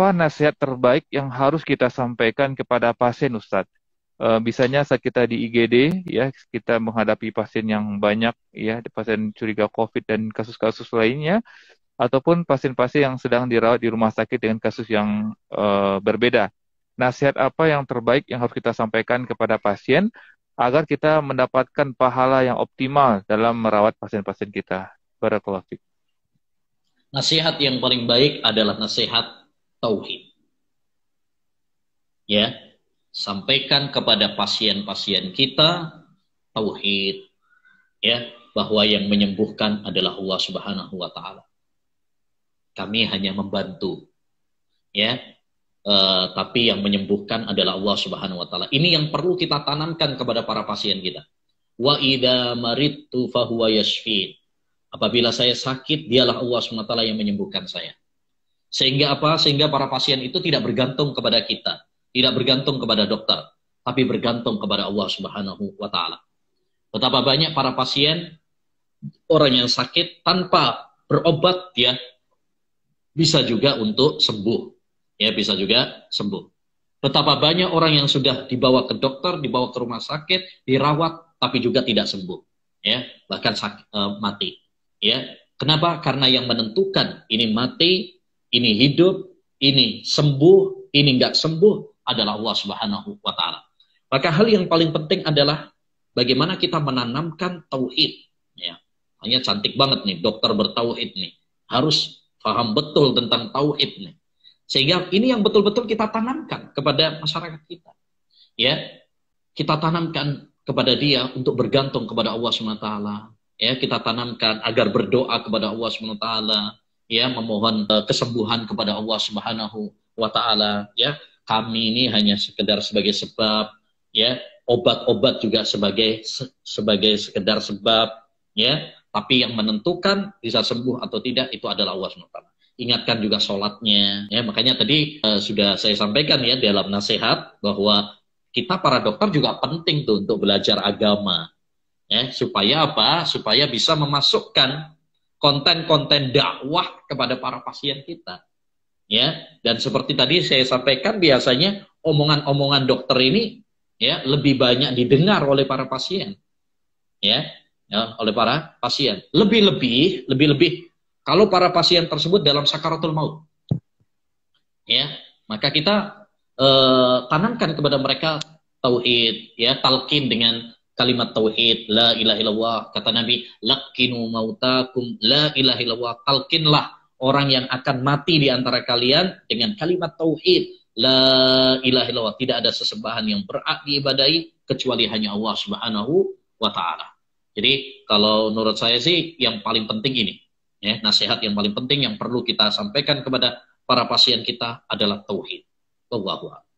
apa nasihat terbaik yang harus kita sampaikan kepada pasien, Ustadz? Misalnya saat kita di IGD, ya, kita menghadapi pasien yang banyak, ya, pasien curiga COVID dan kasus-kasus lainnya, ataupun pasien-pasien yang sedang dirawat di rumah sakit dengan kasus yang berbeda. Nasihat apa yang terbaik yang harus kita sampaikan kepada pasien agar kita mendapatkan pahala yang optimal dalam merawat pasien-pasien kita? Barakallahu fiik. Nasihat yang paling baik adalah nasihat tauhid. Ya, sampaikan kepada pasien-pasien kita tauhid, ya, bahwa yang menyembuhkan adalah Allah Subhanahu wa taala. Kami hanya membantu, ya. Tapi yang menyembuhkan adalah Allah Subhanahu wa taala. Ini yang perlu kita tanamkan kepada para pasien kita. Wa idza maridtu fahuwa yashfin. Apabila saya sakit, dialah Allah Subhanahu wa taala yang menyembuhkan saya. Sehingga apa? Sehingga para pasien itu tidak bergantung kepada kita, tidak bergantung kepada dokter, tapi bergantung kepada Allah Subhanahu wa taala. Betapa banyak para pasien, orang yang sakit tanpa berobat, ya, bisa juga untuk sembuh. Ya, bisa juga sembuh. Betapa banyak orang yang sudah dibawa ke dokter, dibawa ke rumah sakit, dirawat, tapi juga tidak sembuh. Ya, bahkan mati. Ya, kenapa? Karena yang menentukan ini mati, ini hidup, ini sembuh, ini enggak sembuh adalah Allah Subhanahu wa taala. Maka hal yang paling penting adalah bagaimana kita menanamkan tauhid. Ya, hanya cantik banget nih dokter bertauhid nih. Harus paham betul tentang tauhid nih. Sehingga ini yang betul-betul kita tanamkan kepada masyarakat kita. Ya, kita tanamkan kepada dia untuk bergantung kepada Allah SWT. Ya, kita tanamkan agar berdoa kepada Allah SWT. Ya, memohon kesembuhan kepada Allah Subhanahu wa taala. Ya, kami ini hanya sekedar sebagai sebab, ya, obat-obat juga sebagai sekedar sebab, ya, tapi yang menentukan bisa sembuh atau tidak itu adalah Allah SWT. Ingatkan juga sholatnya, ya, makanya tadi sudah saya sampaikan, ya, dalam nasihat bahwa kita para dokter juga penting tuh untuk belajar agama, ya, supaya apa? Supaya bisa memasukkan konten-konten dakwah kepada para pasien kita, ya. Dan seperti tadi saya sampaikan, biasanya omongan-omongan dokter ini, ya, lebih banyak didengar oleh para pasien, ya, oleh para pasien. Lebih-lebih kalau para pasien tersebut dalam sakaratul maut, ya, maka kita tanamkan kepada mereka tauhid, ya, talqin dengan kalimat tauhid, la ilaha illallah. Kata Nabi, laqinu mautakum la ilaha illallah. Talqinlah orang yang akan mati di antara kalian dengan kalimat tauhid, la ilaha illallah. Tidak ada sesembahan yang berhak diibadahi kecuali hanya Allah Subhanahu wa taala. Jadi kalau menurut saya sih yang paling penting ini, ya, nasihat yang paling penting yang perlu kita sampaikan kepada para pasien kita adalah tauhid. Wallahu a'lam.